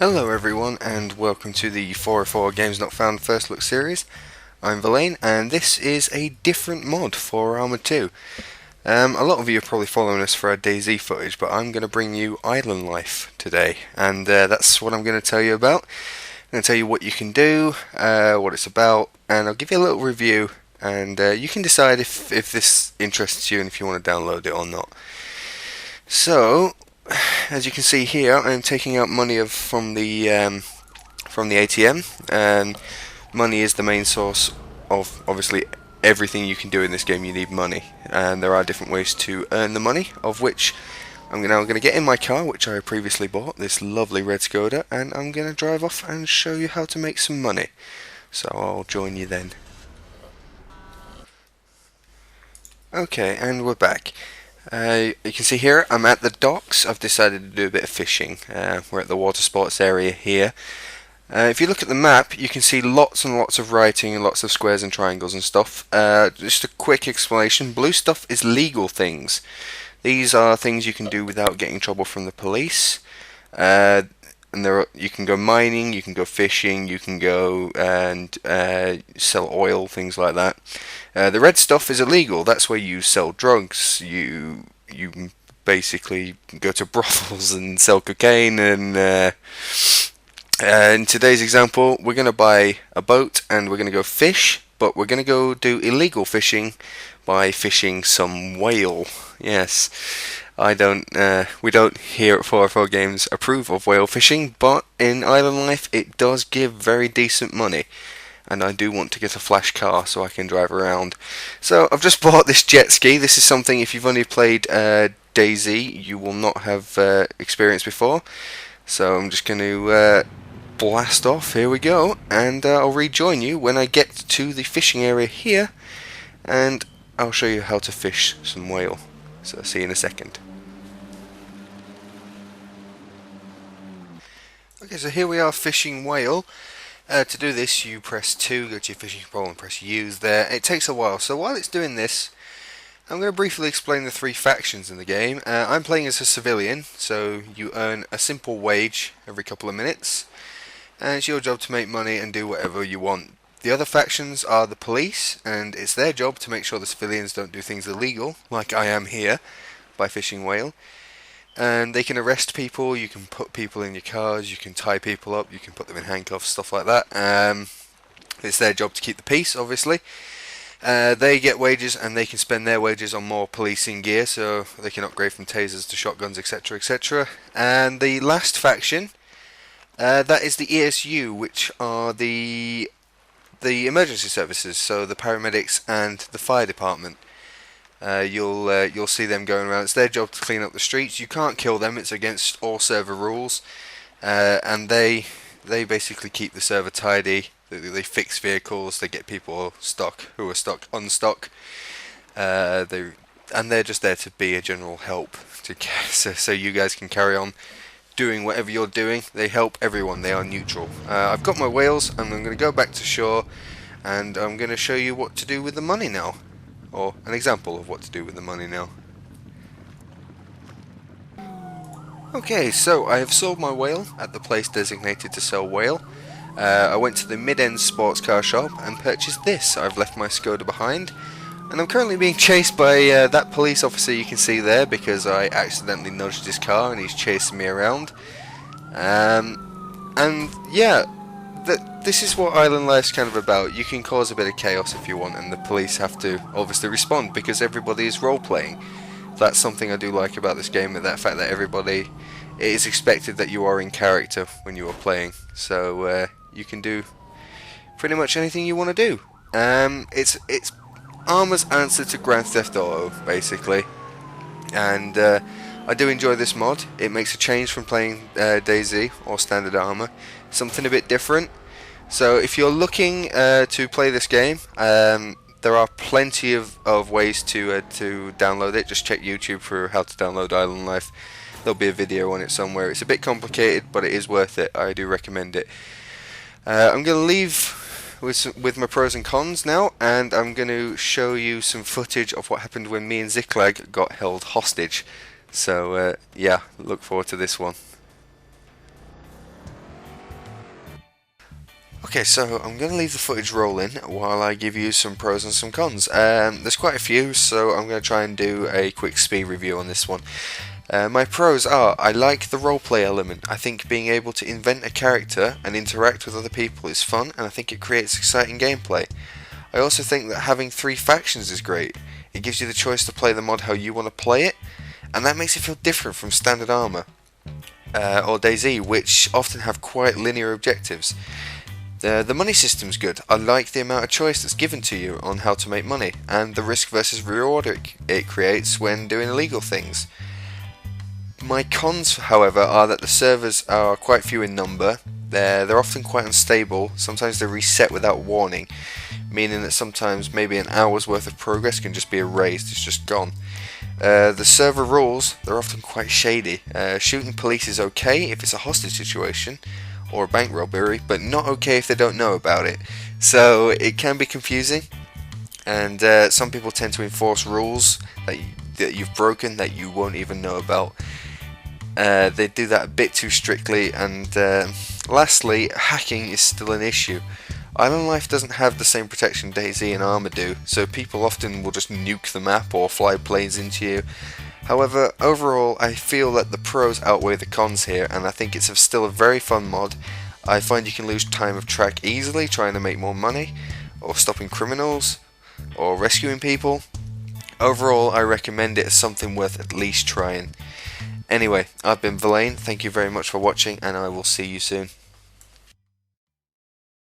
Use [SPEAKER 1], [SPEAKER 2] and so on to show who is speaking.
[SPEAKER 1] Hello everyone and welcome to the 404 Games Not Found First Look series. I'm Valaine and this is a different mod for Arma 2. A lot of you are probably following us for our DayZ footage, but I'm going to bring you island life today, and that's what I'm going to tell you about. I'm going to tell you what you can do, what it's about, and I'll give you a little review, and you can decide if this interests you and if you want to download it or not. So, as you can see here, I'm taking out money from the ATM, and money is the main source of obviously everything you can do in this game. You need money, and there are different ways to earn the money, of which I'm now going to get in my car, which I previously bought, this lovely red Skoda, and I'm going to drive off and show you how to make some money. So I'll join you then. Okay, and we're back. You can see here I'm at the docks. I've decided to do a bit of fishing. We're at the water sports area here. If you look at the map, you can see lots and lots of writing and lots of squares and triangles and stuff. Just a quick explanation. Blue stuff is legal things. These are things you can do without getting in trouble from the police. And you can go mining, you can go fishing, you can go and sell oil, things like that. The red stuff is illegal. That's where you sell drugs. You basically go to brothels and sell cocaine. And in today's example, we're going to buy a boat and we're going to go fish, but we're going to go do illegal fishing by fishing some whale. Yes. We don't here at 404 Games approve of whale fishing, but in island life it does give very decent money, and I do want to get a flash car so I can drive around. So I've just bought this jet ski. This is something, if you've only played DayZ, you will not have experienced before. So I'm just going to blast off. Here we go, and I'll rejoin you when I get to the fishing area here, and I'll show you how to fish some whale. So see you in a second. Okay, so here we are fishing whale. To do this, you press 2, go to your fishing pole and press use there. It takes a while, so while it's doing this, I'm going to briefly explain the 3 factions in the game. I'm playing as a civilian, so you earn a simple wage every couple of minutes, and it's your job to make money and do whatever you want. The other factions are the police, and it's their job to make sure the civilians don't do things illegal, like I am here, by fishing whale. And they can arrest people, you can put people in your cars, you can tie people up, you can put them in handcuffs, stuff like that. It's their job to keep the peace, obviously. They get wages, and they can spend their wages on more policing gear, so they can upgrade from tasers to shotguns, etc, etc. And the last faction, that is the ESU, which are the emergency services, so the paramedics and the fire department. You'll see them going around. It's their job to clean up the streets. You can't kill them; it's against all server rules. And they basically keep the server tidy. They fix vehicles. They get people stuck who are stuck unstuck. They're just there to be a general help so you guys can carry on doing whatever you're doing. They help everyone. They are neutral. I've got my whales, and I'm going to go back to shore, and I'm going to show you what to do with the money now, or an example of what to do with the money now. Okay, so I have sold my whale at the place designated to sell whale. I went to the mid-end sports car shop and purchased this. I've left my Skoda behind, and I'm currently being chased by that police officer you can see there, because I accidentally nudged his car and he's chasing me around. And yeah, this is what island life's kind of about. You can cause a bit of chaos if you want, and the police have to obviously respond because everybody is role-playing. That's something I do like about this game, that fact that it is expected that you are in character when you are playing. So you can do pretty much anything you want to do. It's Arma's answer to Grand Theft Auto, basically. And I do enjoy this mod. It makes a change from playing DayZ or standard Arma. Something a bit different. So if you're looking to play this game, there are plenty of ways to download it. Just check YouTube for how to download Island Life. There'll be a video on it somewhere. It's a bit complicated, but it is worth it. I do recommend it. I'm going to leave with my pros and cons now, and I'm going to show you some footage of what happened when me and Ziklag got held hostage. So yeah, look forward to this one. Okay, so I'm going to leave the footage rolling while I give you some pros and some cons. There's quite a few, so I'm going to try and do a quick speed review on this one. My pros are, I like the roleplay element. I think being able to invent a character and interact with other people is fun, and I think it creates exciting gameplay. I also think that having 3 factions is great. It gives you the choice to play the mod how you want to play it, and that makes it feel different from standard Arma or DayZ, which often have quite linear objectives. The money system's good. I like the amount of choice that's given to you on how to make money, and the risk versus reward it creates when doing illegal things. My cons, however, are that the servers are quite few in number. They're often quite unstable. Sometimes they reset without warning, meaning that sometimes maybe an hour's worth of progress can just be erased. It's just gone. The server rules, they're often quite shady. Shooting police is okay if it's a hostage situation or a bank robbery, but not okay if they don't know about it. So it can be confusing, and some people tend to enforce rules that you've broken that you won't even know about. They do that a bit too strictly, and lastly, hacking is still an issue. Island Life doesn't have the same protection DayZ and Arma do, so people often will just nuke the map or fly planes into you. However, overall, I feel that the pros outweigh the cons here, and I think it's still a very fun mod. I find you can lose time of track easily trying to make more money, or stopping criminals, or rescuing people. Overall, I recommend it as something worth at least trying. Anyway, I've been Valaine, thank you very much for watching, and I will see you soon.